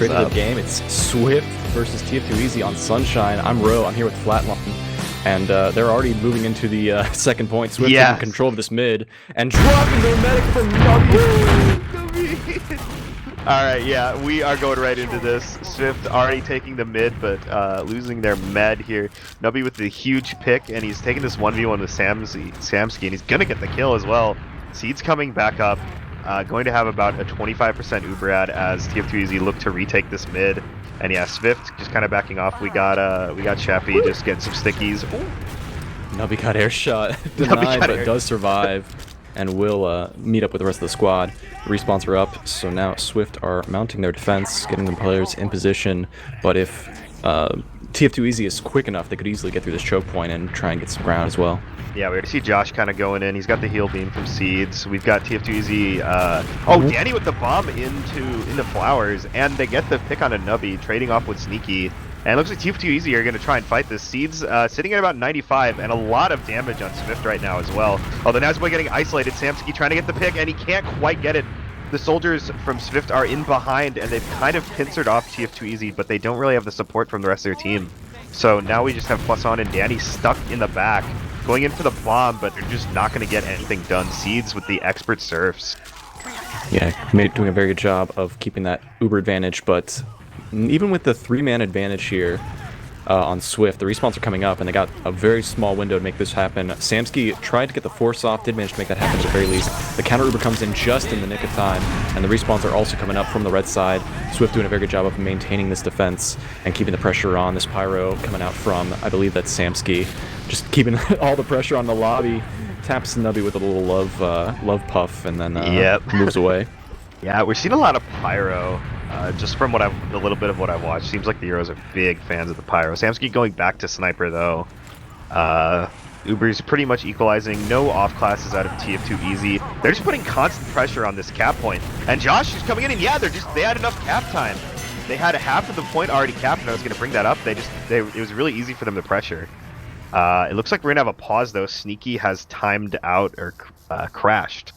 straight into the game. It's Swift versus tf2easy on Sunshine. I'm Ro. I'm here with Flatline. And they're already moving into the second point. Swift taking control of this mid and dropping their medic from Nubby. Alright, yeah, we are going right into this. Swift already taking the mid, but losing their med here. Nubby with the huge pick, and he's taking this 1v1 with Samsky, and he's going to get the kill as well. Seed's coming back up, going to have about a 25% Uber ad as tf2easy look to retake this mid. And yeah, SVIFT just kind of backing off. We got Chappy just getting some stickies. Ooh. Nubby got air shot, denied, but does survive. And will meet up with the rest of the squad. The respawns are up, so now Swift are mounting their defense, getting the players in position. But if tf2easy is quick enough, they could easily get through this choke point and try and get some ground as well. Yeah, we already see Josh kind of going in. He's got the heal beam from Seeds. We've got tf2easy. Oh, Danny with the bomb into Flowers, and they get the pick on a Nubby, trading off with Sneaky. And it looks like tf2easy are going to try and fight this. Seeds sitting at about 95, and a lot of damage on Swift right now as well. Although Nazboy getting isolated, Samsky trying to get the pick, and he can't quite get it. The soldiers from Swift are in behind, and they've kind of pincered off tf2easy, but they don't really have the support from the rest of their team. So now we just have Poisson and Danny stuck in the back, going in for the bomb, but they're just not going to get anything done. Seeds with the expert serfs. Yeah, doing a very good job of keeping that Uber advantage, but even with the 3-man advantage here on Swift, the respawns are coming up, and they got a very small window to make this happen. Samsky tried to get the force off, did manage to make that happen at the very least. The counter Uber comes in just in the nick of time, and the respawns are also coming up from the red side. Swift doing a very good job of maintaining this defense and keeping the pressure on. This pyro coming out from, I believe that's Samsky, just keeping all the pressure on the lobby. Taps Nubby with a little love puff, and then moves away. Yeah, we're seeing a lot of pyro. Just from a little bit of what I've watched, seems like the Euros are big fans of the pyro. Samsky going back to sniper though. Uber's pretty much equalizing. No off classes out of tf2easy. They're just putting constant pressure on this cap point. And Josh is coming in, and yeah, they had enough cap time. They had half of the point already capped, and I was going to bring that up. It was really easy for them to pressure. It looks like we're gonna have a pause though. Sneaky has timed out or crashed.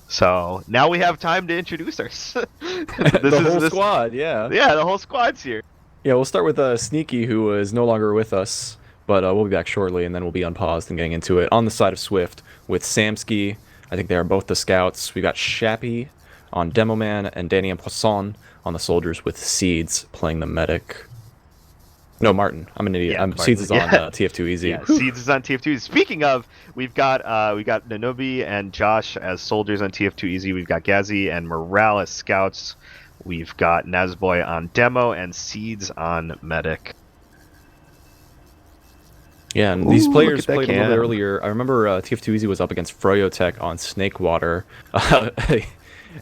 So now we have time to introduce ourselves. The whole squad, yeah. Yeah, the whole squad's here. Yeah, we'll start with Sneaky, who is no longer with us, but we'll be back shortly, and then we'll be unpaused and getting into it. On the side of Swift, with Samsky, I think they are both the scouts. We got Chappy on Demo Man, and Danny and Poisson on the soldiers, with Seeds playing the medic. No, Martin. I'm an idiot. Yeah, Seeds is on tf2easy. Yeah, Seeds is on tf2easy. Speaking of, we got Nanobi and Josh as soldiers on tf2easy. We've got Gazi and Morale as scouts. We've got Nazboy on demo and Seeds on medic. Yeah, and these players played a little bit earlier. I remember tf2easy was up against Froyotech on Snakewater.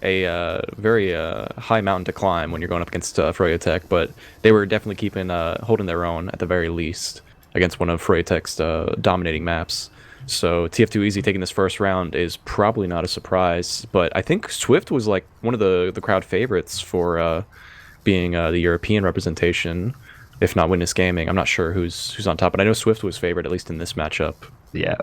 A very high mountain to climb when you're going up against Froyotech, but they were definitely holding their own at the very least against one of Froyotech's dominating maps. So tf2easy taking this first round is probably not a surprise, but I think Swift was like one of the crowd favorites for being the European representation, if not Witness Gaming. I'm not sure who's on top, but I know Swift was favored, at least in this matchup. Yeah.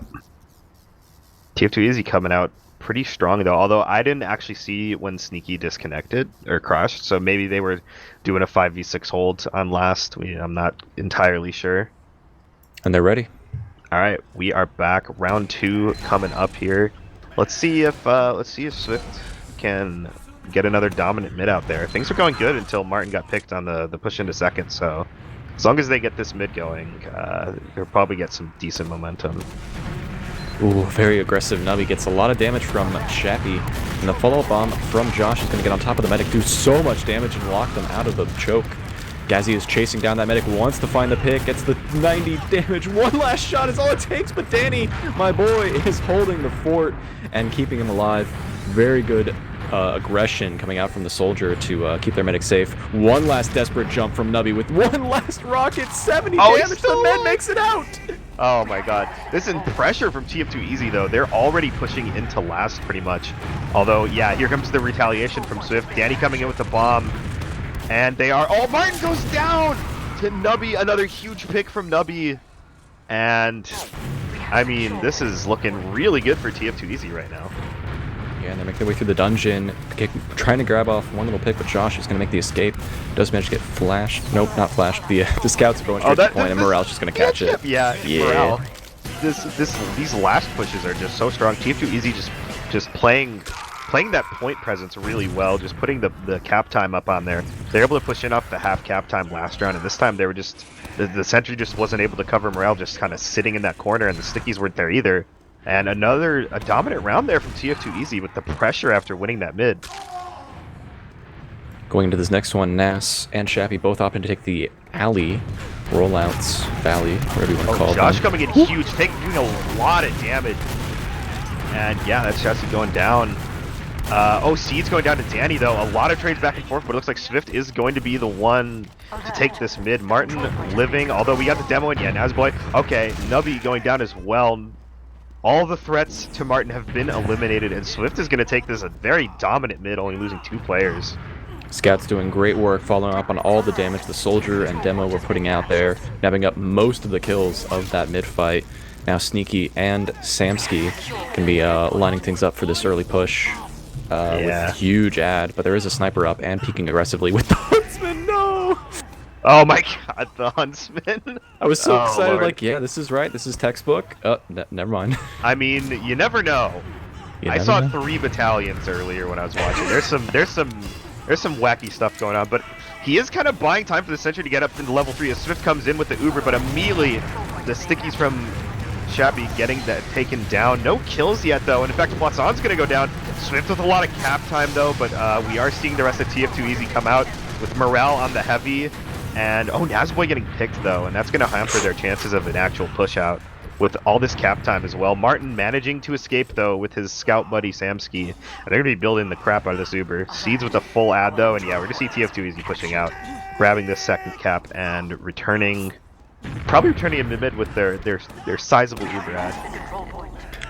tf2easy coming out pretty strong though, although I didn't actually see when Sneaky disconnected or crashed, so maybe they were doing a 5v6 hold on last. I'm not entirely sure. And they're ready. All right, we are back. Round 2 coming up here. Let's see if Swift can get another dominant mid out there. Things were going good until Martin got picked on the push into second, so as long as they get this mid going, they'll probably get some decent momentum. Ooh, very aggressive. Nubby gets a lot of damage from Chappy, and the follow-up bomb from Josh is going to get on top of the medic, do so much damage and lock them out of the choke. Gazi is chasing down that medic, wants to find the pick, gets the 90 damage. One last shot is all it takes, but Danny, my boy, is holding the fort and keeping him alive. Very good aggression coming out from the soldier to keep their medic safe. One last desperate jump from Nubby with one last rocket, 70 damage, the med makes it out! Oh my god. This is pressure from tf2easy though. They're already pushing into last pretty much. Although, yeah, here comes the retaliation from Swift. Danny coming in with the bomb. And they are... Oh, Martin goes down to Nubby. Another huge pick from Nubby. And, I mean, this is looking really good for tf2easy right now. Yeah, and they make their way through the dungeon, trying to grab off one little pick, but Josh is going to make the escape. Does manage to get flashed. Nope, not flashed. The scouts are going straight to the point, and Morale's just going to catch it. Yeah, Morale. These last pushes are just so strong. tf2easy just playing that point presence really well, just putting the cap time up on there. They're able to push in off the half cap time last round, and this time they were just the sentry just wasn't able to cover Morale, just kind of sitting in that corner, and the stickies weren't there either. And a dominant round there from tf2easy with the pressure after winning that mid. Going into this next one, Nas and Shappy both opting to take the alley, rollouts, valley, whatever you want to call it. Josh coming in huge, doing a lot of damage. And yeah, that's Shappy going down. Seed's going down to Danny though. A lot of trades back and forth, but it looks like SVIFT is going to be the one to take this mid. Martin living, although we got the demo in. Yeah, Nazboy. Okay, Nubby going down as well. All the threats to Martin have been eliminated, and SVIFT is going to take this a very dominant mid, only losing 2 players. Scouts doing great work, following up on all the damage the Soldier and Demo were putting out there, nabbing up most of the kills of that mid fight. Now Sneaky and Samsky can be lining things up for this early push with huge ad, but there is a sniper up and peeking aggressively with the Huntsman. No! Oh my god, the Huntsman. I was so excited, Lord. Like, yeah, this is right, this is textbook. Never mind. I mean, you never know. I saw 3 battalions earlier when I was watching. There's some wacky stuff going on, but he is kind of buying time for the sentry to get up into level 3 as SVIFT comes in with the Uber, but immediately the stickies from Shappy getting that taken down. No kills yet though, and in fact Poisson's gonna go down. SVIFT with a lot of cap time though, but we are seeing the rest of tf2easy come out with Morale on the heavy. And Nazboy getting picked though, and that's going to hamper their chances of an actual push out with all this cap time as well. Martin managing to escape though with his scout buddy Samsky, and they're going to be building the crap out of this Uber. Seeds with a full ad though, and yeah, we're going to see tf2easy pushing out, grabbing this second cap and probably returning in mid with their sizable Uber ad.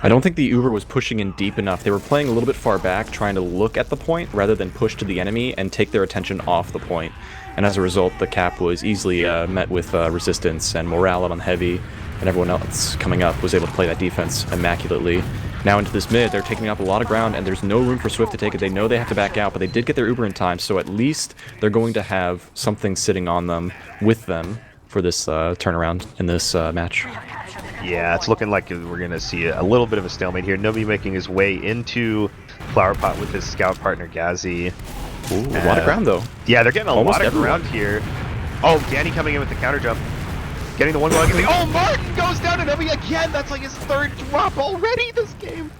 I don't think the Uber was pushing in deep enough. They were playing a little bit far back, trying to look at the point rather than push to the enemy and take their attention off the point. And as a result, the cap was easily met with resistance, and Morale on heavy, and everyone else coming up was able to play that defense immaculately. Now into this mid, they're taking up a lot of ground, and there's no room for SVIFT to take it. They know they have to back out, but they did get their Uber in time, so at least they're going to have something sitting on them with them for this turnaround in this match. Yeah, it's looking like we're going to see a little bit of a stalemate here. Nobody making his way into Flower Pot with his scout partner Gazi. Ooh, a lot of ground though. Yeah, they're getting almost a lot of ground here. Oh, Danny coming in with the counter jump. Getting the one goal. Oh, Martin goes down to Nubby again. That's like his 3rd drop already this game.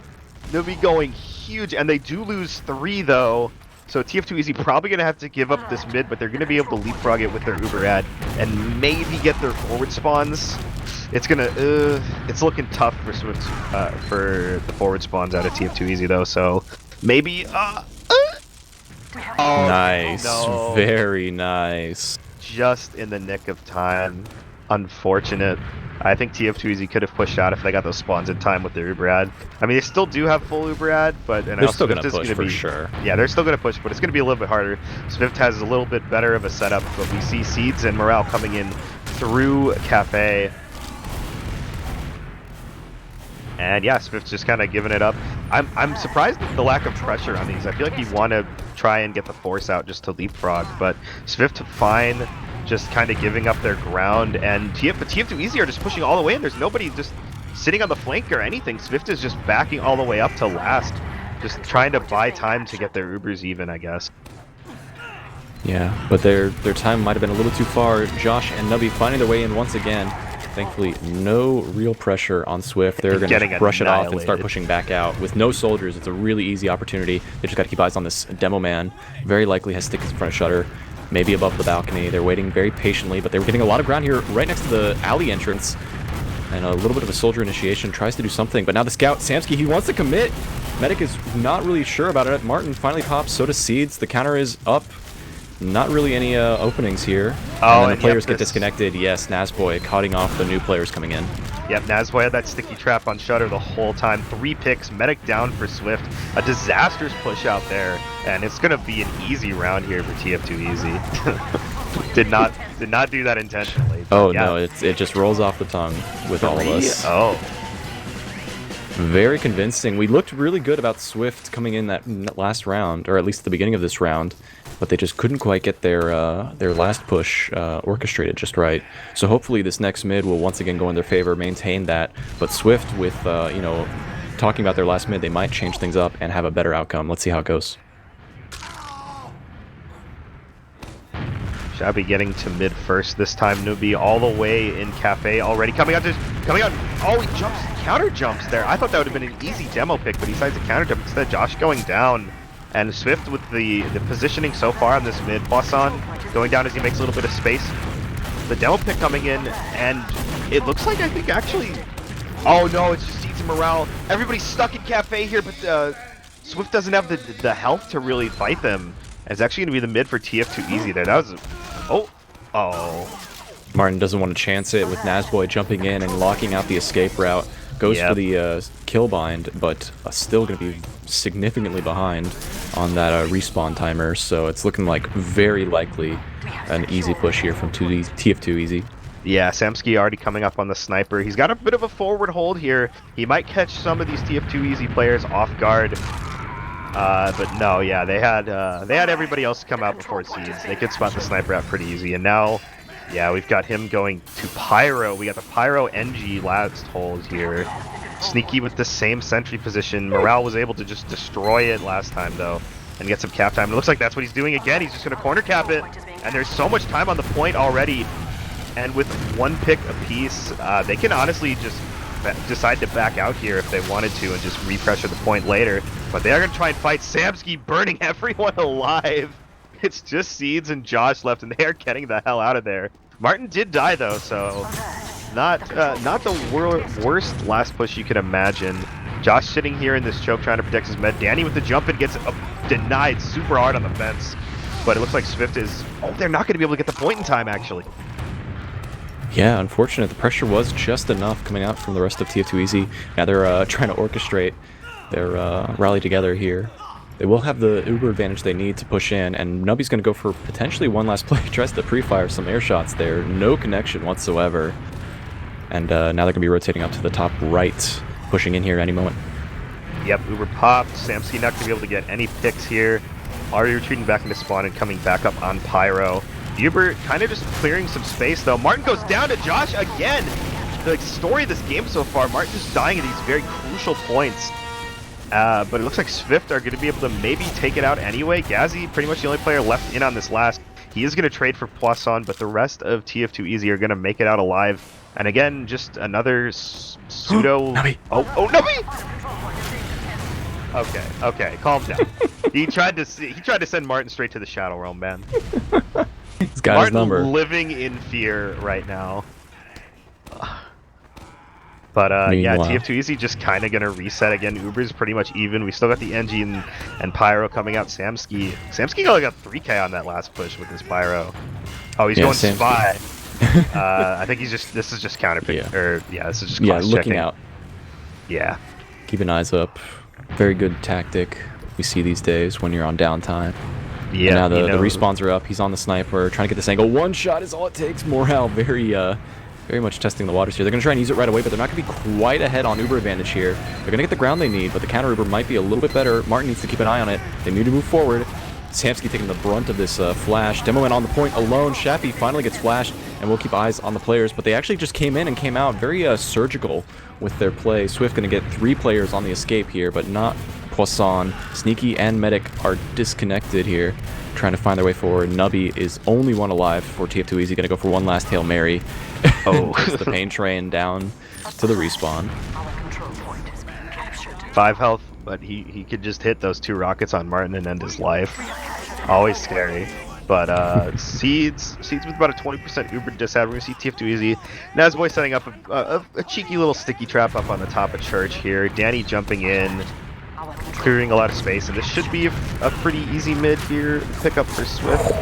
Nubby going huge, and they do lose 3 though. So tf2easy probably going to have to give up this mid, but they're going to be able to leapfrog it with their Uber ad and maybe get their forward spawns. It's looking tough for for the forward spawns out of tf2easy though. So maybe nice. No. Very nice. Just in the nick of time. Unfortunate. I think tf2easy could have pushed out if they got those spawns in time with their Uber ad. I mean, they still do have full Uber ad, but they're still going to push for sure. Yeah, they're still going to push, but it's going to be a little bit harder. SVIFT has a little bit better of a setup, but we see Seeds and Morale coming in through Cafe. And yeah, SVIFT's just kind of giving it up. I'm surprised at the lack of pressure on these. I feel like you want to try and get the force out just to leapfrog, but SVIFT fine, just kind of giving up their ground, and tf2easy are just pushing all the way in. There's nobody just sitting on the flank or anything. SVIFT is just backing all the way up to last, just trying to buy time to get their Ubers even, I guess. Yeah, but their time might have been a little too far. Josh and Nubby finding their way in once again. Thankfully, no real pressure on SVIFT. They're going to brush it off and start pushing back out. With no soldiers, it's a really easy opportunity. They just got to keep eyes on this demo man. Very likely has sticks in front of Shutter, maybe above the balcony. They're waiting very patiently, but they were getting a lot of ground here right next to the alley entrance. And a little bit of a soldier initiation, tries to do something, but now the scout, Samsky, he wants to commit. Medic is not really sure about it. Martin finally pops, so does Seeds. The counter is up. Not really any openings here. And then the players get disconnected. Yes, Nazboy cutting off the new players coming in. Yep, Nazboy had that sticky trap on Shutter the whole time. 3 picks, Medic down for SVIFT. A disastrous push out there, and it's going to be an easy round here for tf2easy. did not do that intentionally. Oh, yeah. No, it just rolls off the tongue with all of us. Oh. Very convincing. We looked really good about Swift coming in that last round, or at least the beginning of this round, but they just couldn't quite get their last push orchestrated just right. So hopefully this next mid will once again go in their favor, maintain that. But Swift, with you know, talking about their last mid, they might change things up and have a better outcome. Let's see how it goes. Shabby getting to mid first this time. Nubi all the way in Cafe already. Coming out. Oh, he counter jumps there. I thought that would have been an easy demo pick, but he decides to counter jump instead. Josh going down. And Swift with the positioning so far on this mid. Poisson going down as he makes a little bit of space. The demo pick coming in, and it looks like, I think, actually... Oh no, it's just Seeds and Morale. Everybody's stuck in Cafe here, but Swift doesn't have the health to really fight them. And it's actually going to be the mid for tf2easy there. That was... Oh. Martin doesn't want to chance it with Nazboy jumping in and locking out the escape route. Goes for the kill bind, but still going to be significantly behind on that respawn timer. So it's looking like very likely an easy push here from tf2easy. Yeah, Samsky already coming up on the sniper. He's got a bit of a forward hold here. He might catch some of these tf2easy players off guard. But no, yeah, they had everybody else come out before Seeds. They could spot the sniper out pretty easy, and now, yeah, we've got him going to Pyro. We got the Pyro NG last hold here. Sneaky with the same sentry position. Morale was able to just destroy it last time though, and get some cap time. It looks like that's what he's doing again. He's just going to corner cap it, and there's so much time on the point already. And with one pick apiece, they can honestly just decide to back out here if they wanted to and just repressure the point later. But they are going to try and fight. Samsky burning everyone alive. It's just Seeds and Josh left, and they are getting the hell out of there. Martin did die though, so not the worst last push you could imagine. Josh sitting here in this choke trying to protect his med. Danny with the jump and gets denied super hard on the fence. But it looks like Swift is... Oh, they're not going to be able to get the point in time, actually. Yeah, unfortunate. The pressure was just enough coming out from the rest of tf2easy. Now they're trying to orchestrate their rally together here. They will have the uber advantage they need to push in, and Nubby's going to go for potentially one last play. He tries to pre-fire some air shots there. No connection whatsoever. And now they're going to be rotating up to the top right, pushing in here any moment. Yep, uber popped. Samsky not going to be able to get any picks here. Already retreating back into spawn and coming back up on Pyro. Uber kind of just clearing some space though. Martin goes down to Josh again. The story of this game so far, Martin just dying at these very crucial points. But it looks like Swift are going to be able to maybe take it out anyway. Gazzy, pretty much the only player left in on this last. He is going to trade for Poisson, but the rest of tf2easy are going to make it out alive. And again, just another pseudo... Nubby. Oh, Nubby! Okay, calm down. He tried to send Martin straight to the Shadow Realm, man. He's got Martin his number. living in fear right now. But yeah, tf2easy just kind of going to reset again. Uber's pretty much even. We still got the NG and Pyro coming out. Samsky only got 3k on that last push with his Pyro. Oh, he's going Samsky. Spy. I think this is just counter pick. Yeah. This is just class looking checking. out. Yeah. Keeping eyes up. Very good tactic we see these days when you're on downtime. Yeah. And now the respawns are up. He's on the sniper, trying to get this angle. One shot is all it takes. Morale very much testing the waters here. They're going to try and use it right away, but they're not going to be quite ahead on Uber advantage here. They're going to get the ground they need, but the counter Uber might be a little bit better. Martin needs to keep an eye on it. They need to move forward. Samsky taking the brunt of this flash. Demoman on the point alone. Shappy finally gets flashed, and we'll keep eyes on the players, but they actually just came in and came out very surgical with their play. Swift going to get 3 players on the escape here, but not Poisson. Sneaky and Medic are disconnected here, trying to find their way forward. Nubby is only one alive for tf2easy. Going to go for one last Hail Mary. Oh, the pain train down to the respawn. 5 health, but he could just hit those 2 rockets on Martin and end his life. Always scary. But Seeds with about a 20% Uber disad. We're going to see tf2easy. Nazboy setting up a cheeky little sticky trap up on the top of Church here. Danny jumping in, clearing a lot of space, and this should be a pretty easy mid here pickup for Swift.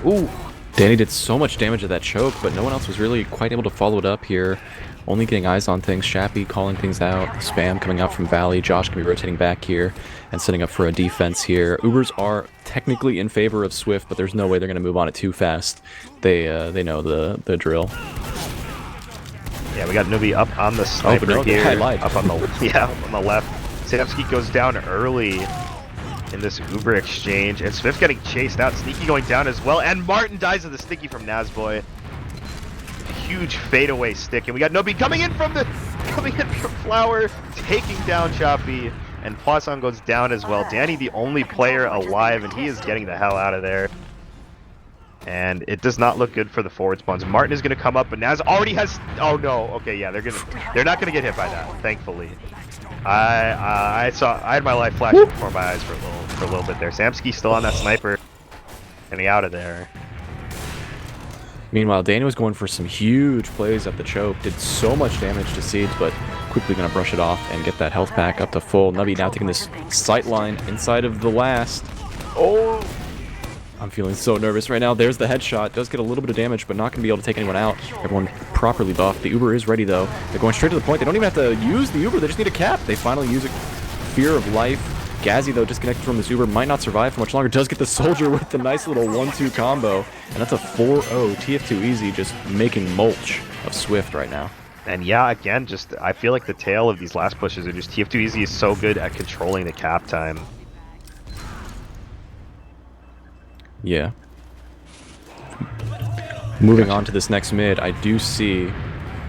Ooh. Danny did so much damage to that choke, but no one else was really quite able to follow it up here. Only getting eyes on things. Shappy calling things out. Spam coming out from Valley. Josh can be rotating back here and setting up for a defense here. Ubers are technically in favor of Swift, but there's no way they're going to move on it too fast. They know the drill. Yeah, we got Nubi up on the sniper no, here. I lied. Up on the up on the left. Samsky goes down early in this Uber exchange, and Swift getting chased out. Sneaky going down as well, and Martin dies of the sticky from Nazboy. Huge fadeaway stick, and we got Nubi coming in from Flower, taking down Choppy, and Poisson goes down as well. Danny, the only player alive, and he is getting the hell out of there. And it does not look good for the forward spawns. Martin is going to come up, but Naz already has. Oh no! Okay, yeah, they're not going to get hit by that, thankfully. I had my life flashing before my eyes for a little bit there. Samsky still on that sniper, getting out of there. Meanwhile, Danny was going for some huge plays at the choke, did so much damage to Seeds, but quickly going to brush it off and get that health pack up to full. Nubby now taking this sight line inside of the last. Oh! I'm feeling so nervous right now. There's the headshot. Does get a little bit of damage, but not going to be able to take anyone out. Everyone properly buffed. The Uber is ready, though. They're going straight to the point. They don't even have to use the Uber. They just need a cap. They finally use it. Fear of life. Gazzy, though, disconnected from this Uber, might not survive for much longer. Does get the Soldier with the nice little 1-2 combo. And that's a 4-0. tf2easy just making mulch of Swift right now. And yeah, again, just I feel like the tail of these last pushes are just tf2easy is so good at controlling the cap time. Yeah. Moving on to this next mid, I do see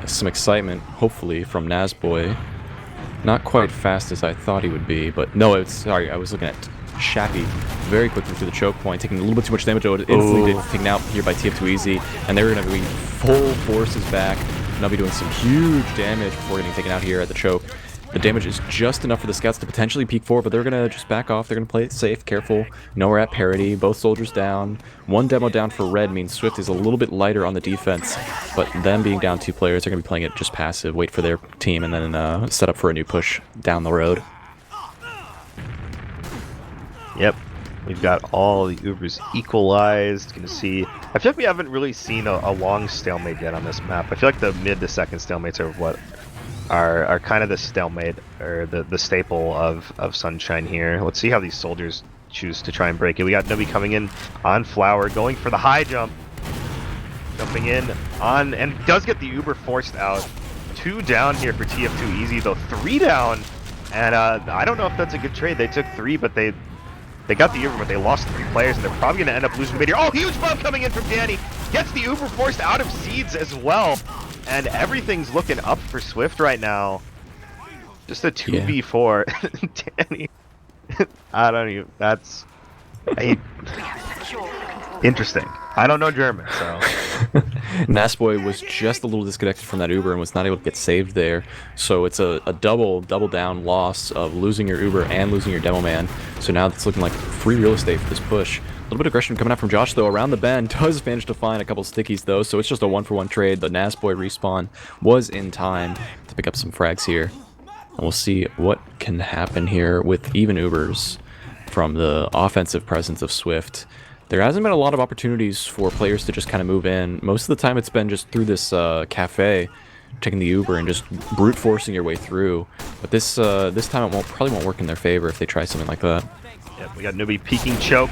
some excitement, hopefully, from Nazboy. Not quite fast as I thought he would be, but no, sorry, I was looking at Shappy very quickly through the choke point, taking a little bit too much damage. Instantly taken out here by tf2easy, and they're going to be full forces back. Nubby doing some huge damage before getting taken out here at the choke. The damage is just enough for the scouts to potentially peek forward, but they're going to just back off. They're going to play it safe, careful. Know we're at parity. Both soldiers down. One demo down for red means Swift is a little bit lighter on the defense, but them being down 2 players, they're going to be playing it just passive, wait for their team, and then set up for a new push down the road. Yep. We've got all the Ubers equalized. You can see, I feel like we haven't really seen a long stalemate yet on this map. I feel like the mid to second stalemates are what are kind of the stalemate, or the staple of Sunshine here. Let's see how these soldiers choose to try and break it. We got Nubby coming in on Flower, going for the high jump. Jumping in on, and does get the Uber forced out. 2 down here for tf2easy, though 3 down. And I don't know if that's a good trade. They took 3, but they got the Uber, but they lost 3 players, and they're probably going to end up losing mid here. Oh, huge bomb coming in from Danny. Gets the Uber forced out of Seeds as well. And everything's looking up for Swift right now. Just a 2v4. Yeah. Danny. I don't even... That's... interesting. I don't know German, so... Nazboy was just a little disconnected from that Uber and was not able to get saved there. So it's a double down loss of losing your Uber and losing your demo man. So now it's looking like free real estate for this push. A little bit of aggression coming out from Josh, though, around the bend. Does manage to find a couple stickies, though, so it's just a 1-for-1 trade. The Nazboy respawn was in time to pick up some frags here. And we'll see what can happen here with even Ubers from the offensive presence of Swift. There hasn't been a lot of opportunities for players to just kind of move in. Most of the time it's been just through this cafe, taking the Uber and just brute forcing your way through. But this time it probably won't work in their favor if they try something like that. Yep, we got Nubby peeking choke.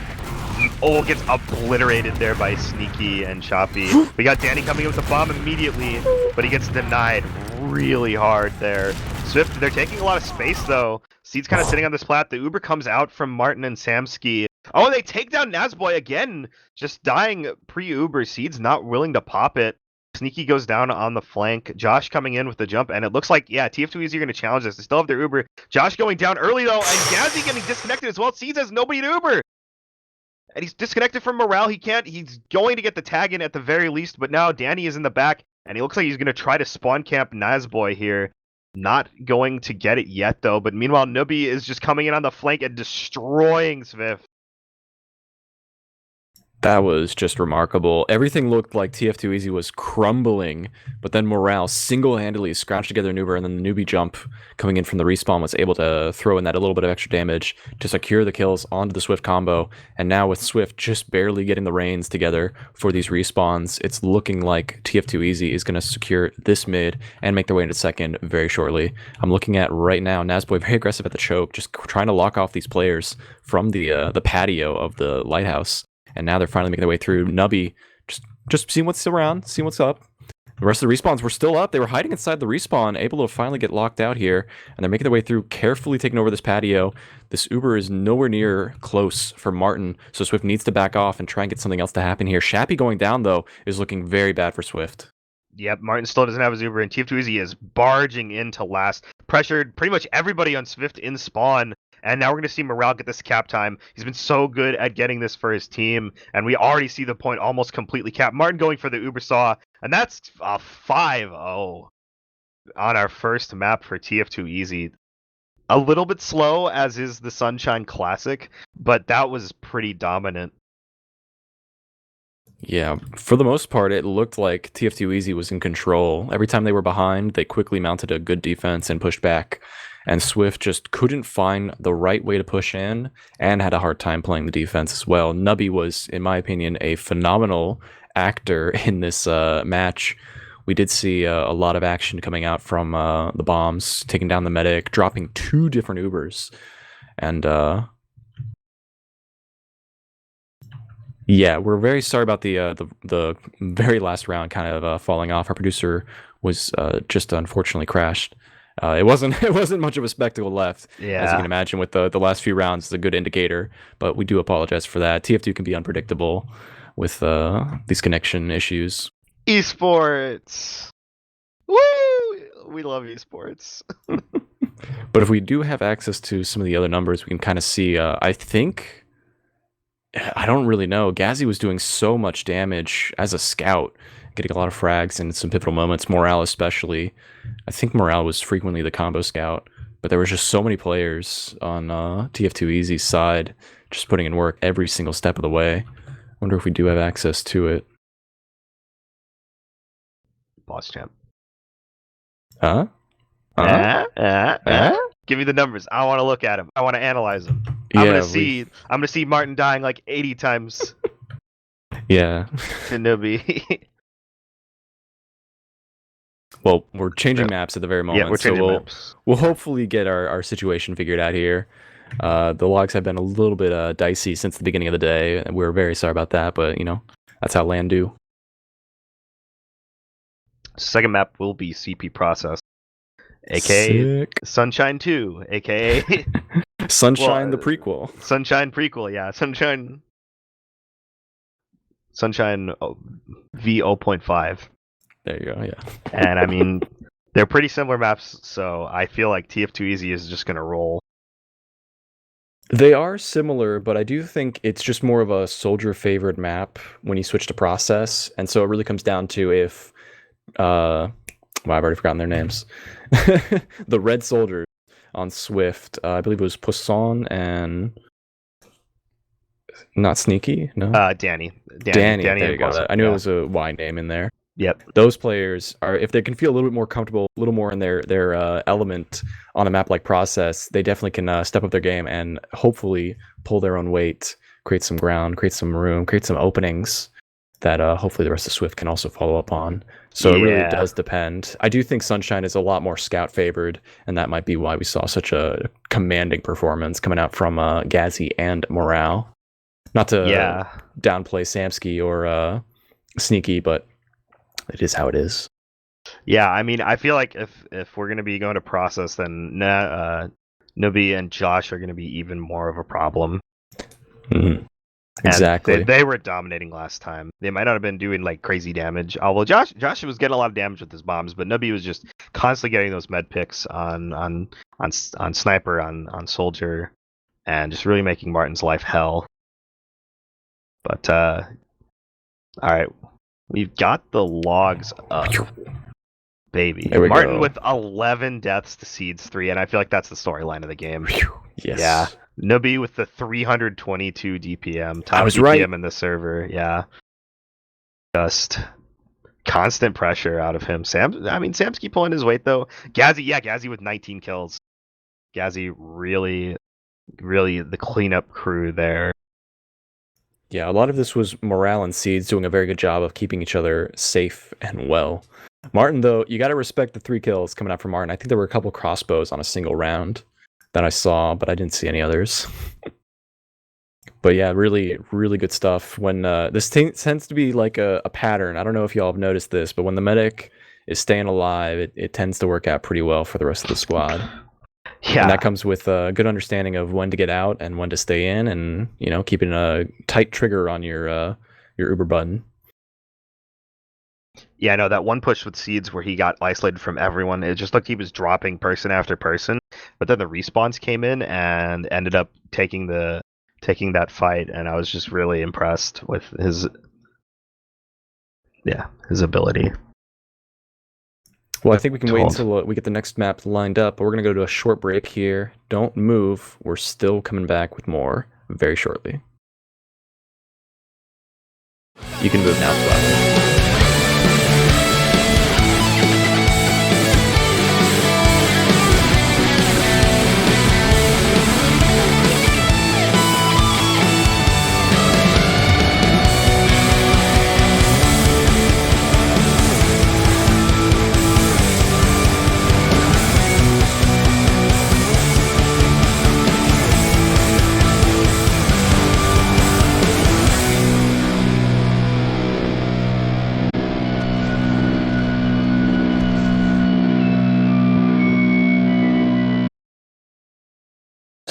Oh, gets obliterated there by Sneaky and Choppy. We got Danny coming in with the bomb immediately, but he gets denied really hard there. Swift, they're taking a lot of space, though. Seed's kind of sitting on this plat. The Uber comes out from Martin and Samsky. Oh, and they take down Nazboy again, just dying pre-Uber. Seed's not willing to pop it. Sneaky goes down on the flank. Josh coming in with the jump, and it looks like, yeah, tf2easy are going to challenge this. They still have their Uber. Josh going down early, though, and Gazzy getting disconnected as well. Seeds has nobody to Uber. And he's disconnected from morale. He's going to get the tag in at the very least, but now Danny is in the back, and he looks like he's going to try to spawn camp Nazboy here. Not going to get it yet, though, but meanwhile, Nubby is just coming in on the flank and destroying Swift. That was just remarkable. Everything looked like tf2easy was crumbling, but then Morale single-handedly scratched together an Uber, and then the newbie jump coming in from the respawn was able to throw in that a little bit of extra damage to secure the kills onto the Swift combo. And now with Swift just barely getting the reins together for these respawns, it's looking like tf2easy is going to secure this mid and make their way into second very shortly. I'm looking at right now, Nazboy very aggressive at the choke, just trying to lock off these players from the patio of the lighthouse. And now they're finally making their way through. Nubby just seeing what's around, seeing what's up. The rest of the respawns were still up. They were hiding inside the respawn, able to finally get locked out here, and they're making their way through, carefully taking over this patio. This Uber is nowhere near close for Martin, so Swift needs to back off and try and get something else to happen here. Shappy going down, though, is looking very bad for Swift. Yep, Martin still doesn't have his Uber, and tf2easy is barging into last. Pressured pretty much everybody on Swift in spawn, and now we're going to see Morale get this cap time. He's been so good at getting this for his team, and we already see the point almost completely capped. Martin going for the Uber Saw, and that's a 5-0 on our first map for tf2easy. A little bit slow, as is the Sunshine Classic, but that was pretty dominant. Yeah, for the most part, it looked like tf2easy was in control. Every time they were behind, they quickly mounted a good defense and pushed back. And Swift just couldn't find the right way to push in and had a hard time playing the defense as well. Nubby was, in my opinion, a phenomenal actor in this match. We did see a lot of action coming out from the bombs, taking down the medic, dropping 2 different Ubers. And yeah, we're very sorry about the very last round kind of falling off. Our producer was just unfortunately crashed. It wasn't much of a spectacle left, Yeah. as you can imagine. With the last few rounds, is a good indicator, but we do apologize for that. TF2 can be unpredictable with these connection issues. Esports, woo! We love esports. But if we do have access to some of the other numbers, we can kind of see. I think I don't really know. Gazzy was doing so much damage as a scout, getting a lot of frags in some pivotal moments. Morale especially. I think Morale was frequently the combo scout, but there was just so many players on tf2easy's side, just putting in work every single step of the way. Wonder if we do have access to it. Boss champ. Huh? Give me the numbers. I want to look at them. I want to analyze them. I'm gonna see Martin dying like 80 times. Yeah. To Nubby. Well, we're changing maps at the very moment. Yeah, we're changing maps. We'll hopefully get our situation figured out here. The logs have been a little bit dicey since the beginning of the day, and we're very sorry about that, but, you know, that's how land do. Second map will be CP Process, aka Sick. Sunshine 2, aka Sunshine the prequel. Sunshine prequel, yeah. Sunshine V0.5. There you go, yeah. And I mean, they're pretty similar maps, so I feel like tf2easy is just gonna roll. They are similar, but I do think it's just more of a soldier-favored map when you switch to Process, and so it really comes down to if, well, I've already forgotten their names. The Red Soldiers on Swift, I believe it was Poisson and not Sneaky, no? Danny. There you go. Poisson, I knew it was a Y name in there. Yep. Those players are, if they can feel a little bit more comfortable, a little more in their element on a map like Process, they definitely can step up their game and hopefully pull their own weight, create some ground, create some room, create some openings that hopefully the rest of Swift can also follow up on. So it really does depend. I do think Sunshine is a lot more scout favored, and that might be why we saw such a commanding performance coming out from Gazzy and Morale. Not to downplay Samsky or Sneaky, but it is how it is. Yeah, I mean, I feel like if we're gonna be going to Process, then Nubby and Josh are gonna be even more of a problem. Mm-hmm. Exactly. They were dominating last time. They might not have been doing like crazy damage. Although Josh was getting a lot of damage with his bombs, but Nubby was just constantly getting those med picks on Sniper, on Soldier, and just really making Martin's life hell. But all right. We've got the logs up, baby. Martin with 11 deaths to Seeds 3, and I feel like that's the storyline of the game. Yes. Yeah. Nubby with the 322 DPM, top DPM right in the server. Yeah. Just constant pressure out of him. Samsky pulling his weight though. Gazzy with 19 kills. Gazzy really the cleanup crew there. Yeah, a lot of this was Morale and Seeds doing a very good job of keeping each other safe and well. Martin, though, you got to respect the 3 kills coming out from Martin. I think there were a couple crossbows on a single round that I saw, but I didn't see any others. But yeah, really, really good stuff. When this tends to be like a pattern. I don't know if y'all have noticed this, but when the medic is staying alive, it tends to work out pretty well for the rest of the squad. Yeah. And that comes with a good understanding of when to get out and when to stay in, and keeping a tight trigger on your Uber button. Yeah, no, that one push with Seeds where he got isolated from everyone, it just looked he was dropping person after person. But then the respawns came in and ended up taking that fight, and I was just really impressed with his ability. Well, I think we can wait until we get the next map lined up, but we're going to go to a short break here. Don't move. We're still coming back with more very shortly. You can move now, Flatland.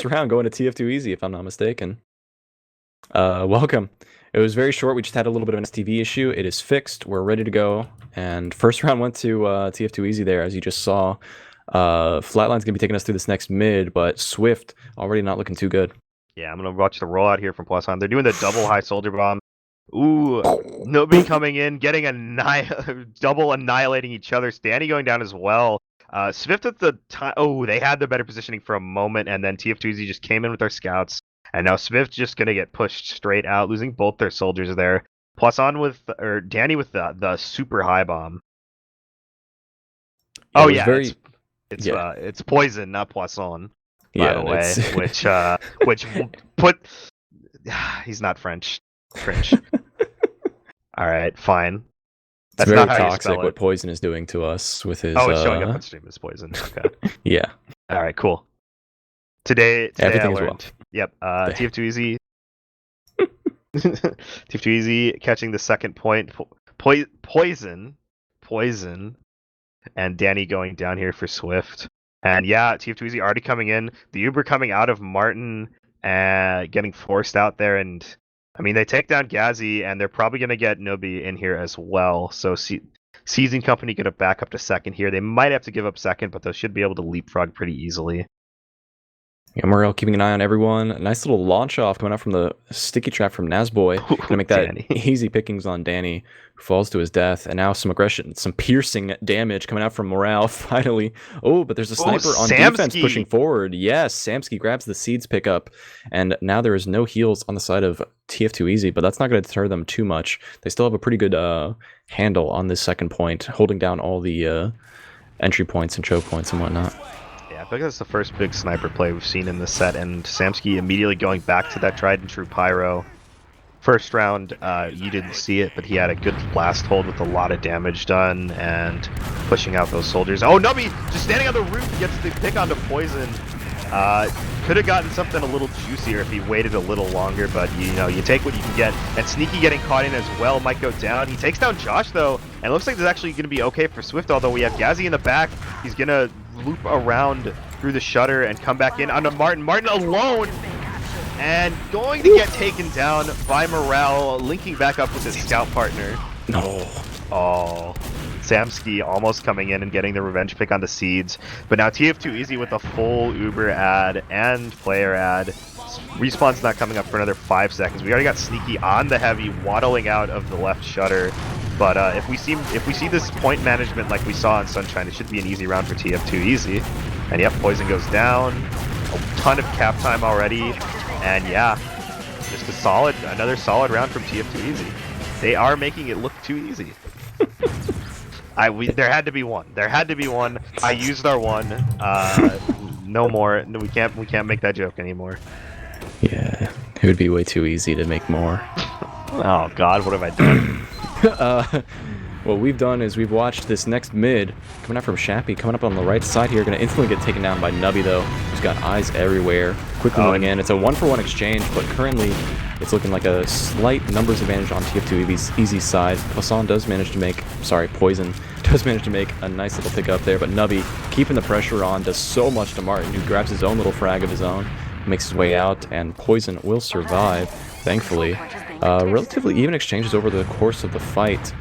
Round going to tf2easy, if I'm not mistaken. Welcome. It was very short. We just had a little bit of an STV issue. It is fixed. We're ready to go. And first round went to tf2easy there, as you just saw. Flatline's gonna be taking us through this next mid, but Swift already not looking too good. Yeah, I'm gonna watch the rollout here from Poisson. They're doing the double high soldier bomb. Ooh, nobody coming in, getting double annihilating each other. Stanny going down as well. SVIFT at the time. Oh, they had the better positioning for a moment, and then tf2easy just came in with their scouts, and now SVIFT just gonna get pushed straight out, losing both their soldiers there. Poisson Danny with the super high bomb. Yeah, oh yeah, yeah. It's Poison, not Poisson. By the way, which put he's not French. Cringe. All right, fine. That's very toxic what Poison is doing to us with his. Oh, it's showing up on stream as Poison. Okay. Yeah. All right, cool. Today everything I learned. Well. Yep. tf2easy. tf2easy catching the second point. Poison, and Danny going down here for Swift. And yeah, tf2easy already coming in. The Uber coming out of Martin and getting forced out there, and I mean, they take down Gazzy, and they're probably going to get Nobi in here as well. So Season Company going to back up to second here. They might have to give up second, but they should be able to leapfrog pretty easily. Yeah, Morel keeping an eye on everyone. A nice little launch off coming out from the sticky trap from Nazboy. Gonna make that easy pickings on Danny, who falls to his death. And now some aggression, some piercing damage coming out from Morale, finally. Oh, but there's a sniper on defense pushing forward. Yes, Samsky grabs the Seeds pickup. And now there is no heals on the side of tf2easy, but that's not going to deter them too much. They still have a pretty good handle on this second point, holding down all the entry points and choke points and whatnot. I think that's the first big sniper play we've seen in this set, and Samsky immediately going back to that tried and true pyro. First round, you didn't see it, but he had a good blast hold with a lot of damage done and pushing out those soldiers. Oh, Nubby just standing on the roof gets the pick onto Poison. Could have gotten something a little juicier if he waited a little longer, but you take what you can get. And Sneaky getting caught in as well might go down. He takes down Josh though, and it looks like this is actually going to be okay for Swift, although we have Gazzy in the back. He's going to loop around through the shutter and come back in onto Martin. Martin alone! And going to get taken down by Morale, linking back up with his scout partner. No. Oh. Samsky almost coming in and getting the revenge pick on the Seeds. But now tf2easy with a full Uber ad and player ad. Respawn's not coming up for another 5 seconds. We already got Sneaky on the heavy, waddling out of the left shutter. But if we see this point management like we saw in Sunshine, it should be an easy round for tf2easy. And yep, Poison goes down. A ton of cap time already. And yeah, just another solid round from tf2easy. They are making it look too easy. There had to be one. There had to be one. I used our one. No more. No, we can't make that joke anymore. Yeah, it would be way too easy to make more. Oh God, what have I done? What we've done is we've watched this next mid coming out from Shappy, coming up on the right side here. Going to instantly get taken down by Nubby, though, who's got eyes everywhere. Quickly moving in. It's a 1-for-1 exchange, but currently it's looking like a slight numbers advantage on tf2easy's side. Poisson does manage to make, Poison does manage to make a nice little pick up there, but Nubby keeping the pressure on does so much to Martin, who grabs his own little frag of his own, makes his way out, and Poison will survive, thankfully. Relatively even exchanges over the course of the fight.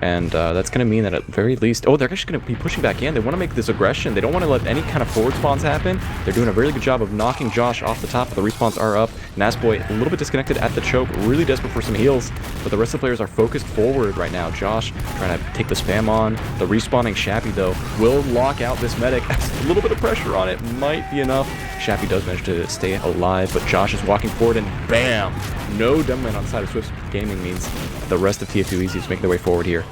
And that's going to mean that at the very least... Oh, they're actually going to be pushing back in. They want to make this aggression. They don't want to let any kind of forward spawns happen. They're doing a really good job of knocking Josh off the top. The respawns are up. Nazboy a little bit disconnected at the choke. Really desperate for some heals. But the rest of the players are focused forward right now. Josh trying to take the spam on. The respawning Shappy, though, will lock out this medic. A little bit of pressure on it. Might be enough. Shappy does manage to stay alive, but Josh is walking forward, and bam! No demoman on the side of Swift Gaming means the rest of tf2easy is making their way forward here.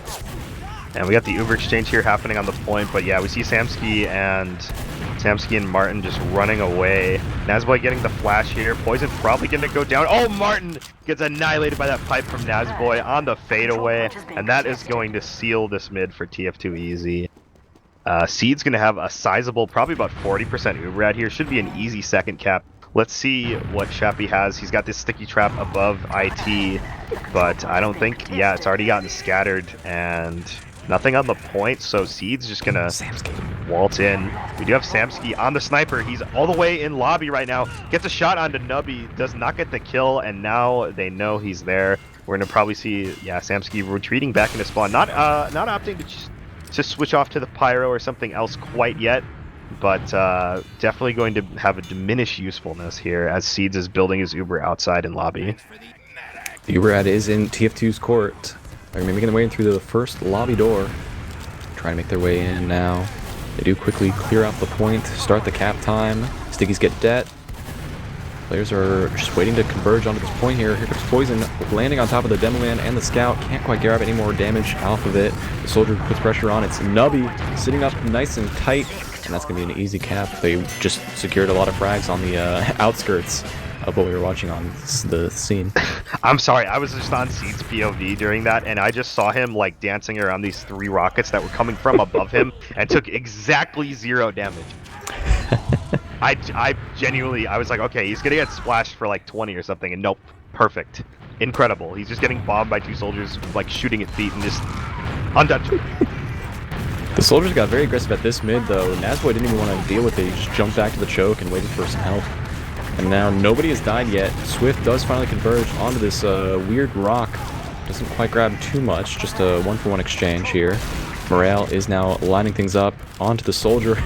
And we got the Uber exchange here happening on the point, but yeah, we see Samsky and Martin just running away. Nazboy getting the flash here. Poison probably going to go down. Oh, Martin gets annihilated by that pipe from Nazboy on the fadeaway, and that is going to seal this mid for tf2easy. Seed's going to have a sizable, probably about 40% Uber out here. Should be an easy second cap. Let's see what Shappy has. He's got this sticky trap above IT, but I don't think, yeah, it's already gotten scattered, and nothing on the point, so Seed's just gonna waltz in. We do have Samsky on the sniper. He's all the way in lobby right now. Gets a shot onto Nubby, does not get the kill, and now they know he's there. We're gonna probably see, yeah, Samsky retreating back into spawn. Not opting to switch off to the pyro or something else quite yet, but definitely going to have a diminished usefulness here as Seeds is building his Uber outside in lobby. The Uber ad is in TF2's court. They're making their way in through the first lobby door. Trying to make their way in now. They do quickly clear out the point, start the cap time. Stickies get debt. Players are just waiting to converge onto this point here. Here comes Poison landing on top of the Demo Man and the Scout. Can't quite grab any more damage off of it. The Soldier puts pressure on. It's Nubby sitting up nice and tight. And that's going to be an easy cap. They just secured a lot of frags on the outskirts of what we were watching on the scene. I'm sorry, I was just on Seed's POV during that, and I just saw him like dancing around these 3 rockets that were coming from above him and took exactly 0 damage. I genuinely, I was like, okay, he's gonna get splashed for like 20 or something, and nope, perfect. Incredible. He's just getting bombed by 2 soldiers, like shooting at feet and just untouchable. The soldiers got very aggressive at this mid, though. Nazboy didn't even want to deal with it. He just jumped back to the choke and waited for some help. And now nobody has died yet. Swift does finally converge onto this weird rock. Doesn't quite grab too much, just a 1-for-1 exchange here. Morale is now lining things up onto the soldier.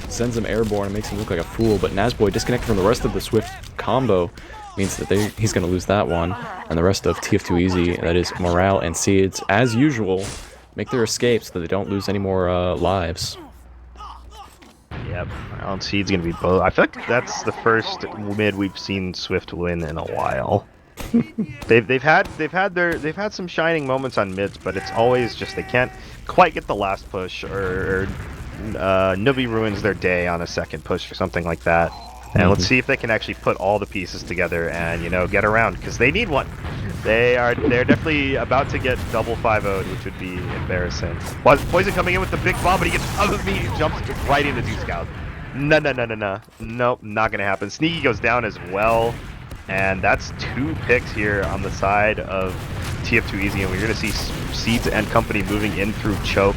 Sends him airborne and makes him look like a fool, but Nazboy disconnected from the rest of the Swift combo means that he's going to lose that one. And the rest of TF2easy, that is Morale and Seeds, as usual, make their escape so that they don't lose any more lives. Yep, Morale and Seed's gonna be both. I feel like that's the first mid we've seen Swift win in a while. they've had some shining moments on mids, but it's always just they can't quite get the last push, or Nubby ruins their day on a second push or something like that. And let's see if they can actually put all the pieces together and, you know, get around, because they need one. They're definitely about to get double 5-0'd, which would be embarrassing. Poison coming in with the big bomb, but he gets out of me, he jumps right into 2 scouts. No. Nope, not gonna happen. Sneaky goes down as well, and that's 2 picks here on the side of tf2easy, and we're gonna see Seeds and company moving in through choke.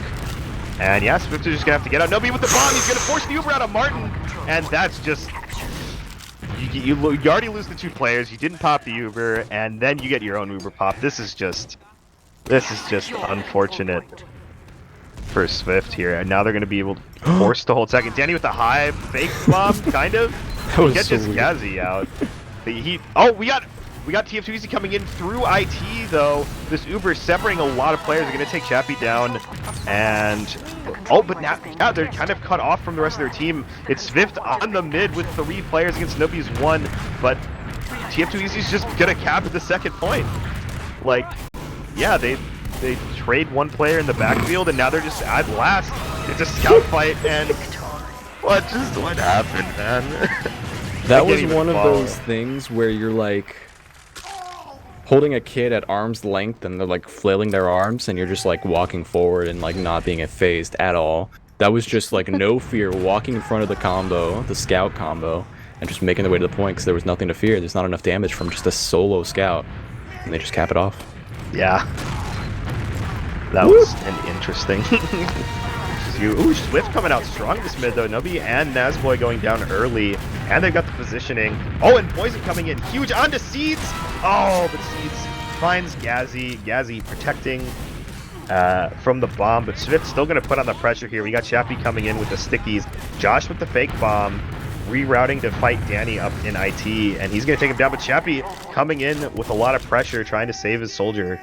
And yeah, Swift is just gonna have to get out. Nobody with the bomb, he's gonna force the Uber out of Martin, and that's just... You already lose the 2 players, you didn't pop the Uber, and then you get your own Uber pop. This is just unfortunate for Swift here. And now they're going to be able to force to hold second. Danny with the high fake bomb, kind of. Get this Kazi out. We got tf2easy coming in through IT, though. This Uber is separating a lot of players. They're going to take Shappy down. And... oh, but now, yeah, they're kind of cut off from the rest of their team. It's SVIFT on the mid with 3 players against Nubby's 1. But tf2easy is just going to cap the second point. Like, yeah, they trade 1 player in the backfield, and now they're just at last. It's a scout fight, and... what happened, man? That was one of those things where you're like... holding a kid at arm's length and they're like flailing their arms and you're just like walking forward and like not being phased at all. That was just like no fear, walking in front of the combo, the scout combo, and just making their way to the point because there was nothing to fear. There's not enough damage from just a solo scout, and they just cap it off. Yeah. That was an interesting. Ooh, Swift coming out strong this mid though. Nubby and Nazboy going down early, and they've got the positioning. Oh, and Poison coming in huge onto Seeds. Oh, but Seeds finds Gazzy. Gazzy protecting from the bomb, but Swift's still going to put on the pressure here. We got Chappie coming in with the stickies. Josh with the fake bomb, rerouting to fight Danny up in IT, and he's going to take him down. But Chappie coming in with a lot of pressure, trying to save his soldier.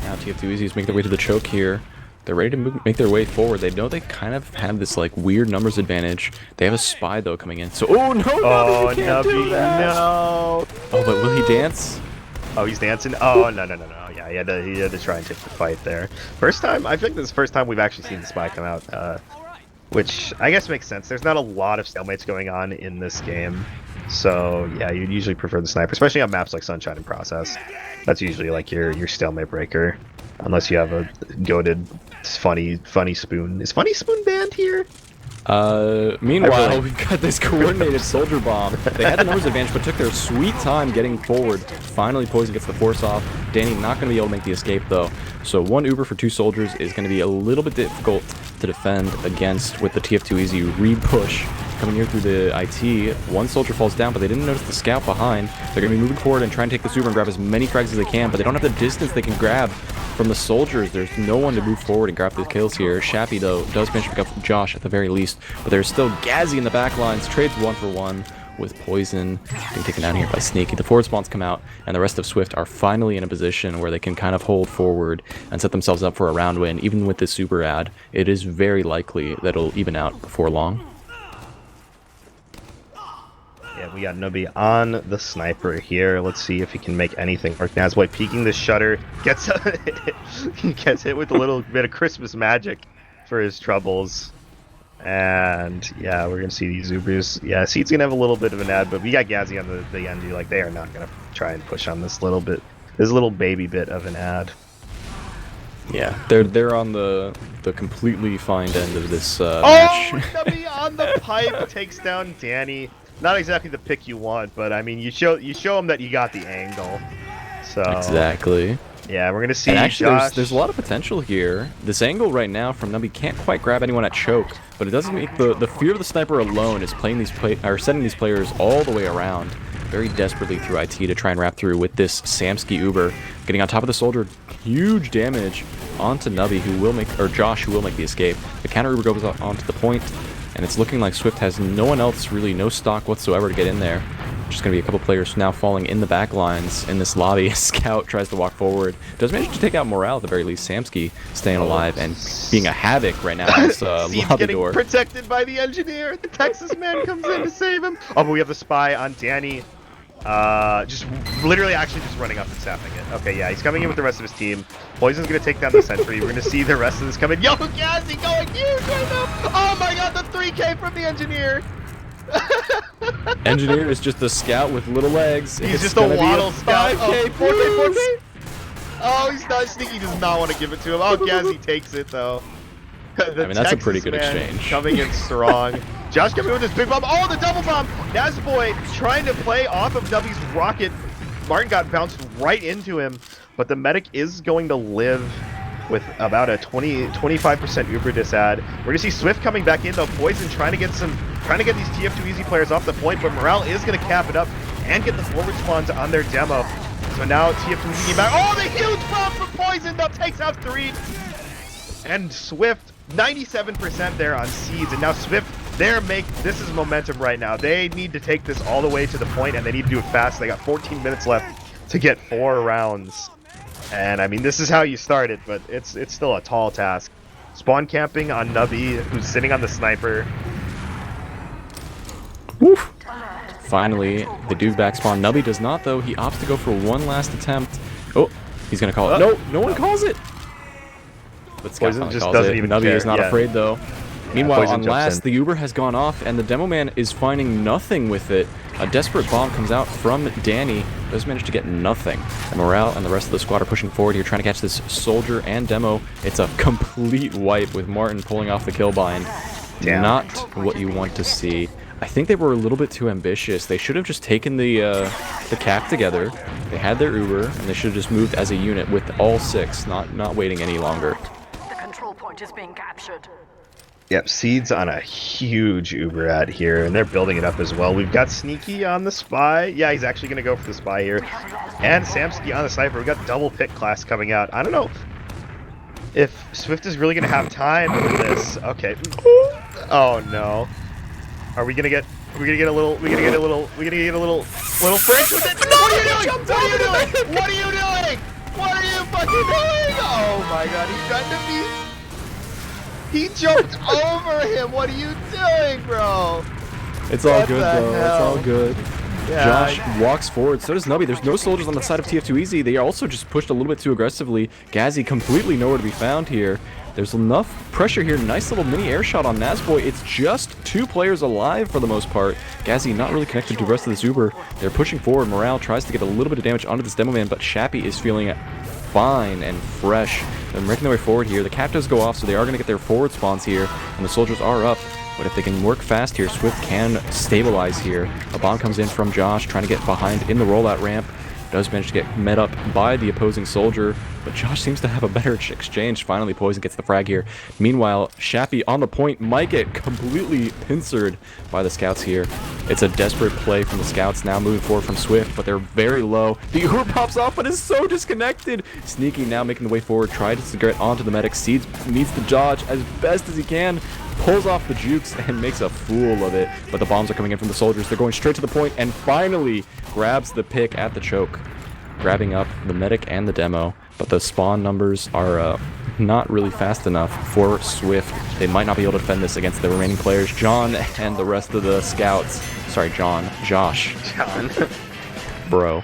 Now tf2easy is making their way to the choke here. They're ready to make their way forward. They know they kind of have this like weird numbers advantage. They have a spy though coming in. So oh no, oh, Nubby, you can't do that. No. Oh, but will he dance? Oh, he's dancing. Oh no. Yeah, he had to try and take the fight there. First time, I think this is the first time we've actually seen the spy come out, which I guess makes sense. There's not a lot of stalemates going on in this game, so yeah, you'd usually prefer the sniper, especially on maps like Sunshine and Process. That's usually like your stalemate breaker, unless you have a goated funny spoon. Is funny spoon banned here? Meanwhile, we've got this coordinated soldier bomb. They had the numbers advantage, but took their sweet time getting forward. Finally, Poison gets the force off. Danny not going to be able to make the escape, though. So one Uber for two soldiers is going to be a little bit difficult to defend against with the tf2easy re-push coming here through the IT. One soldier falls down, but they didn't notice the scout behind. They're going to be moving forward and try and take this Uber and grab as many frags as they can, but they don't have the distance they can grab from the soldiers. There's no one to move forward and grab the kills here. Chappie, though, does manage to pick up Josh at the very least, but there's still Gazzy in the back lines. Trades 1-for-1 with Poison being taken out here by Sneaky. The forward spawns come out, and the rest of Swift are finally in a position where they can kind of hold forward and set themselves up for a round win. Even with this super ad, it is very likely that it'll even out before long. Yeah, we got Nubby on the sniper here. Let's see if he can make anything work. Nazboy peeking the shutter, gets he gets hit with a little bit of Christmas magic for his troubles. And yeah, we're gonna see these Ubers. Yeah, Seed's gonna have a little bit of an ad, but we got Gazzy on the end. Like, they are not gonna try and push on this little baby bit of an ad. Yeah, they're on the completely fine end of this match. Oh, Nubby on the pipe takes down Danny. Not exactly the pick you want, but I mean, you show him that you got the angle. So exactly. Yeah, we're gonna see. And actually, Josh. there's a lot of potential here. This angle right now from Nubby can't quite grab anyone at choke, but it doesn't make the fear of the sniper alone is playing setting these players all the way around, very desperately through IT to try and wrap through with this Samsky Uber, getting on top of the soldier, huge damage onto Nubby, Josh, who will make the escape. The counter Uber goes onto the point, and it's looking like Swift has no one else, really, no stock whatsoever to get in there. Just going to be a couple players now falling in the back lines in this lobby. Scout tries to walk forward. Does manage to take out Morale at the very least. Samsky staying alive and being a havoc right now in this lobby getting door. Protected by the engineer. The Texas man comes in to save him. Oh, but we have the spy on Danny. Just literally actually just running up and sapping it. Okay, yeah, he's coming in with the rest of his team. Poison's gonna take down the sentry. We're gonna see the rest of this coming. Yo, Gazzy going huge right now. Oh my god, the 3K from the engineer. Engineer is just a scout with little legs. He's just a waddle scout. 5K, 4K, 4K. Oh, he's not sneaky. Does not want to give it to him. Oh, Gazzy takes it though. I mean, that's a pretty good exchange. Coming in strong. Josh coming in with this big bomb. Oh, the double bomb. Nazboy trying to play off of W's rocket. Martin got bounced right into him, but the medic is going to live with about a 25% Uber disad. We're gonna see Swift coming back in though. Poison trying to get these tf2easy players off the point, but Morale is gonna cap it up and get the forward spawns on their demo. So now tf2easy back. Oh, the huge bomb from Poison that takes out 3. And Swift 97% there on Seeds, and now Swift, this is momentum right now. They need to take this all the way to the point, and they need to do it fast. They got 14 minutes left to get 4 rounds. And I mean, this is how you start it, but it's still a tall task. Spawn camping on Nubby, who's sitting on the sniper. Woof. Finally, they do back spawn. Nubby does not, though. He opts to go for one last attempt. Oh, he's gonna call it. No one calls it. But Scout Poison just calls doesn't it. even Nubby care. is not afraid, though. Meanwhile, Poison on jumps last, in. the Uber has gone off, and the Demo Man is finding nothing with it. A desperate bomb comes out from Danny, does manage to get nothing. And Morale and the rest of the squad are pushing forward here, trying to catch this Soldier and Demo. It's a complete wipe with Martin pulling off the kill bind. Damn. Not what you want to see. I think they were a little bit too ambitious. They should have just taken the cap together. They had their Uber, and they should have just moved as a unit with all 6, not waiting any longer. The control point is being captured. Yep, Seed's on a huge Uber out here, and they're building it up as well. We've got Sneaky on the Spy. Yeah, he's actually going to go for the Spy here. And Samsky on the Sniper. We've got double pick class coming out. I don't know if Swift is really going to have time for this. Okay. Oh, no. Are we going to get... We're gonna get a little French with it. No, what are you doing? What are you doing? What are you doing? What are you fucking doing? Oh my god, he's trying to be. He jumped over him. What are you doing, bro? It's all good, bro. It's all good. Yeah, Josh walks forward. So does Nubby. There's no soldiers on the side of tf2easy. They are also just pushed a little bit too aggressively. Gazzy completely nowhere to be found here. There's enough pressure here. Nice little mini air shot on Nazboy. It's just 2 players alive for the most part. Gazzy not really connected to the rest of this Uber. They're pushing forward. Morale tries to get a little bit of damage onto this Demo Man, but Shappy is feeling fine and fresh. They're making their way forward here. The cap does go off, so they are going to get their forward spawns here, and the soldiers are up. But if they can work fast here, Swift can stabilize here. A bomb comes in from Josh, trying to get behind in the rollout ramp. Does manage to get met up by the opposing soldier, but Josh seems to have a better exchange. Finally, Poison gets the frag here. Meanwhile, Shappy on the point might get completely pincered by the scouts here. It's a desperate play from the scouts, now moving forward from Swift, but they're very low. The Uber pops off, but is so disconnected. Sneaky now making the way forward, tries to get onto the medic. Seeds needs to dodge as best as he can. Pulls off the jukes and makes a fool of it, but the bombs are coming in from the soldiers. They're going straight to the point and finally grabs the pick at the choke, grabbing up the medic and the Demo, but the spawn numbers are not really fast enough for Swift. They might not be able to defend this against the remaining players. John and the rest of the scouts. Sorry, Josh. John. Bro.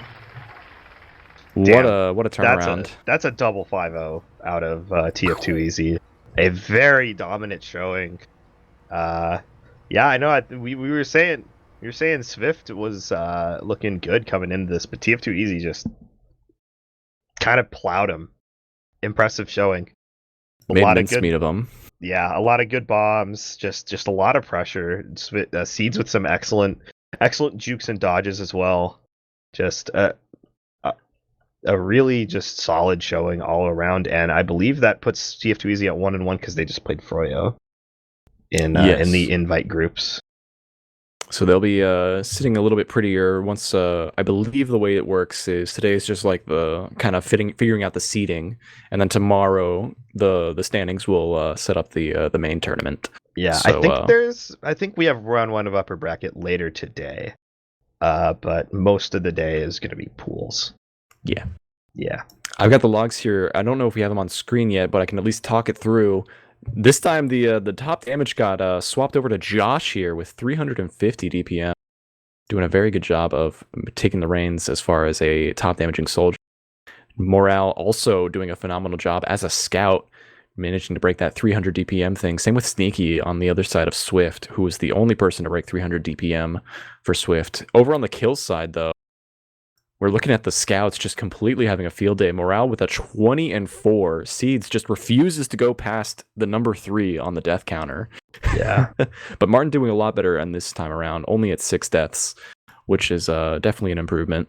Damn. What a turnaround. That's a double 5-0 out of tf2easy. A very dominant showing. Yeah, I know. We were saying Swift was looking good coming into this, but tf2easy just kind of plowed him. Impressive showing. Made mincemeat of them. Yeah, a lot of good bombs. Just a lot of pressure. Seeds with some excellent jukes and dodges as well. Just a really just solid showing all around, and I believe that puts tf2easy at 1-1 because they just played Froyo in the invite groups. So they'll be sitting a little bit prettier once. I believe the way it works is today is just like the kind of figuring out the seating, and then tomorrow the standings will set up the main tournament. Yeah, so, I think we have round 1 of upper bracket later today, but most of the day is going to be pools. Yeah. I've got the logs here. I don't know if we have them on screen yet, but I can at least talk it through. This time the top damage got swapped over to Josh here with 350 DPM, doing a very good job of taking the reins as far as a top damaging soldier. Morale also doing a phenomenal job as a scout, managing to break that 300 DPM thing. Same with Sneaky on the other side of Swift, who was the only person to break 300 DPM for Swift. Over on the kill side, though, we're looking at the scouts just completely having a field day. Morale with a 20-4. Seeds just refuses to go past the number 3 on the death counter. Yeah. But Martin doing a lot better and this time around, only at 6 deaths, which is definitely an improvement.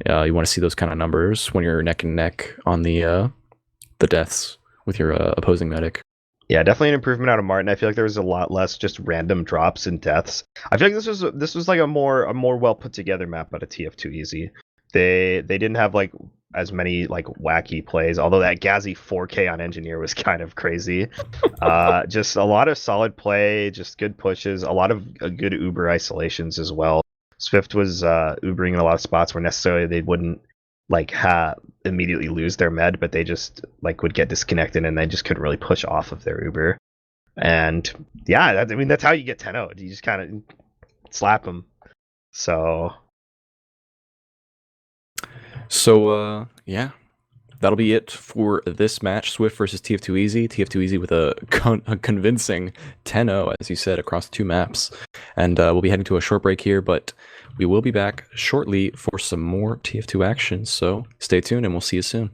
You want to see those kind of numbers when you're neck and neck on the deaths with your opposing medic. Yeah, definitely an improvement out of Martin. I feel like there was a lot less just random drops and deaths. I feel like this was like a more well put together map out of tf2easy. They didn't have like as many like wacky plays, although that Gazzy 4K on Engineer was kind of crazy. Just a lot of solid play, just good pushes, a lot of good Uber isolations as well. Swift was Ubering in a lot of spots where necessarily they wouldn't like immediately lose their med, but they just like would get disconnected and they just couldn't really push off of their Uber. And yeah, that's how you get 10-0'd. You just kind of slap them. So yeah, that'll be it for this match. Swift versus tf2easy. tf2easy with a convincing 10-0, as you said, across 2 maps. And we'll be heading to a short break here, but we will be back shortly for some more TF2 action. So stay tuned and we'll see you soon.